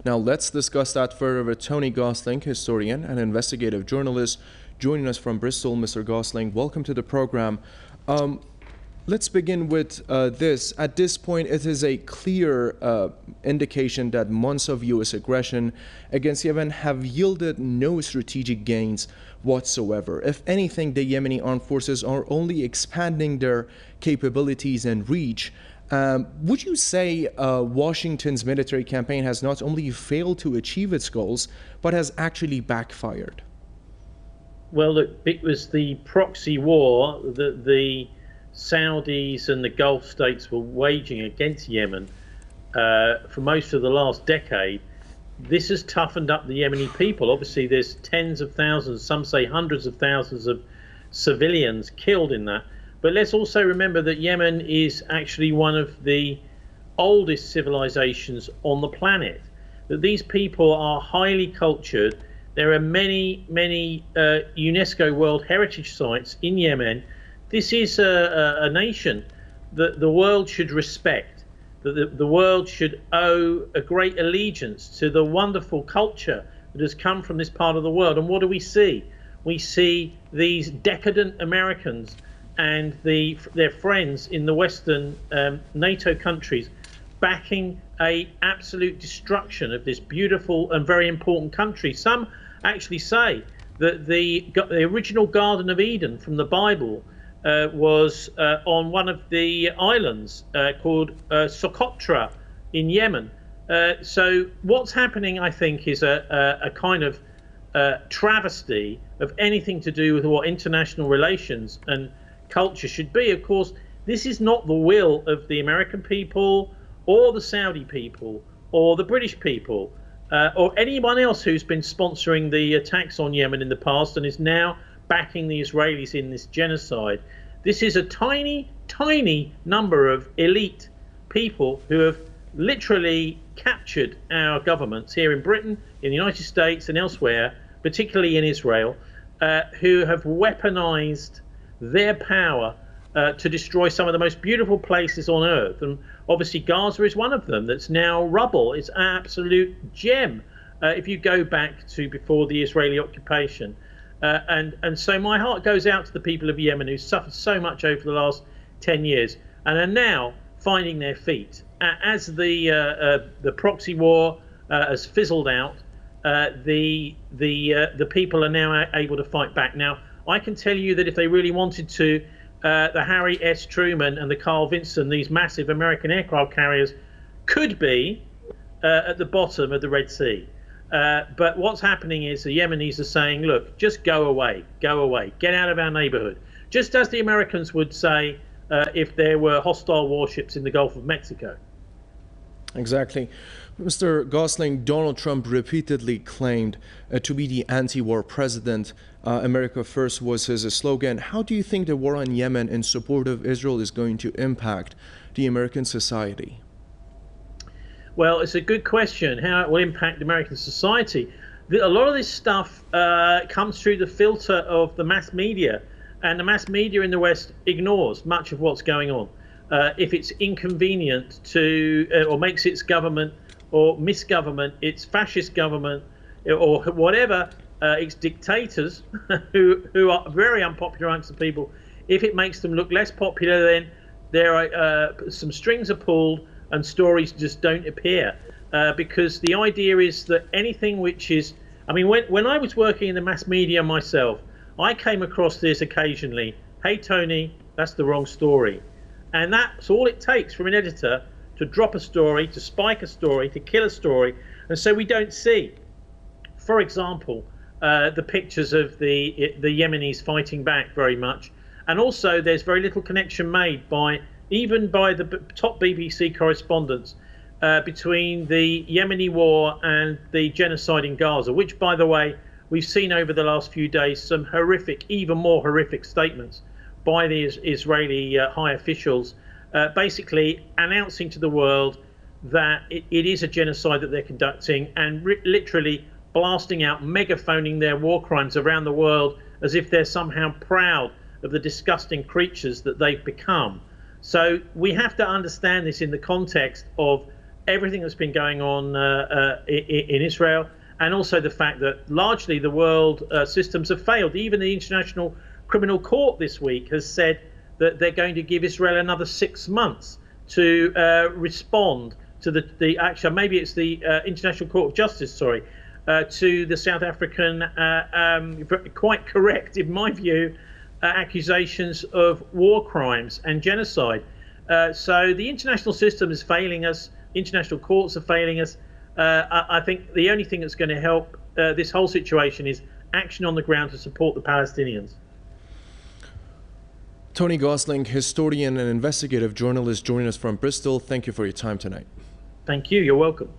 Now, let's discuss that further with Tony Gosling, historian and investigative journalist, joining us from Bristol. Mr. Gosling, welcome to the program. Um, Let's begin with this. At this point, it is a clear indication that months of U.S. aggression against Yemen have yielded no strategic gains whatsoever. If anything, the Yemeni armed forces are only expanding their capabilities and reach. Would you say Washington's military campaign has not only failed to achieve its goals, but has actually backfired? Well, look, it was the proxy war that the Saudis and the Gulf states were waging against Yemen for most of the last decade. This has toughened up the Yemeni people. Obviously, there's tens of thousands, some say hundreds of thousands of civilians killed in that. But let's also remember that Yemen is actually one of the oldest civilizations on the planet. That these people are highly cultured. There are many UNESCO World Heritage Sites in Yemen. This is a nation that the world should respect, that the world should owe a great allegiance to the wonderful culture that has come from this part of the world. And what do we see? We see these decadent Americans and their friends in the Western NATO countries backing a absolute destruction of this beautiful and very important country. Some actually say that the original Garden of Eden from the Bible was on one of the islands called Socotra in Yemen. So what's happening, I think, is a kind of travesty of anything to do with what international relations and culture should be. Of course, this is not the will of the American people or the Saudi people or the British people or anyone else who's been sponsoring the attacks on Yemen in the past and is now backing the Israelis in this genocide. This is a tiny number of elite people who have literally captured our governments here in Britain, in the United States and elsewhere, particularly in Israel, who have weaponized their power to destroy some of the most beautiful places on earth. And obviously Gaza is one of them that's now rubble. It's an absolute gem if you go back to before the Israeli occupation. And so my heart goes out to the people of Yemen who suffered so much over the last 10 years and are now finding their feet. As the proxy war has fizzled out, the people are now able to fight back. Now, I can tell you that if they really wanted to, the Harry S. Truman and the Carl Vinson, these massive American aircraft carriers, could be at the bottom of the Red Sea. But what's happening is the Yemenis are saying, look, just go away, get out of our neighborhood. Just as the Americans would say if there were hostile warships in the Gulf of Mexico. Exactly. Mr. Gosling, Donald Trump repeatedly claimed to be the anti-war president. America First was his slogan. How do you think the war on Yemen in support of Israel is going to impact the American society? Well, it's a good question, how it will impact American society. A lot of this stuff comes through the filter of the mass media, and the mass media in the West ignores much of what's going on. If it's inconvenient to, or makes its government or misgovernment, its fascist government, or whatever, its dictators, who are very unpopular amongst the people, if it makes them look less popular, then there are some strings are pulled and stories just don't appear. Because the idea is that anything which is, I mean, when I was working in the mass media myself, I came across this occasionally. Hey, Tony, that's the wrong story. And that's all it takes from an editor to drop a story, to spike a story, to kill a story. And so we don't see, for example, the pictures of the Yemenis fighting back very much. And also there's very little connection made by even by the top BBC correspondents between the Yemeni war and the genocide in Gaza, which, by the way, we've seen over the last few days some horrific, even more horrific statements by the Israeli high officials, basically announcing to the world that it is a genocide that they're conducting, and literally blasting out, megaphoning their war crimes around the world as if they're somehow proud of the disgusting creatures that they've become. So we have to understand this in the context of everything that's been going on in Israel, and also the fact that largely the world systems have failed. Even the International Criminal Court this week has said that they're going to give Israel another 6 months to respond to actually maybe it's the International Court of Justice, sorry, to the South African quite correct, in my view, accusations of war crimes and genocide. So the international system is failing us. International courts are failing us. I think the only thing that's going to help this whole situation is action on the ground to support the Palestinians. Tony Gosling, historian and investigative journalist, joining us from Bristol. Thank you for your time tonight. Thank you. You're welcome.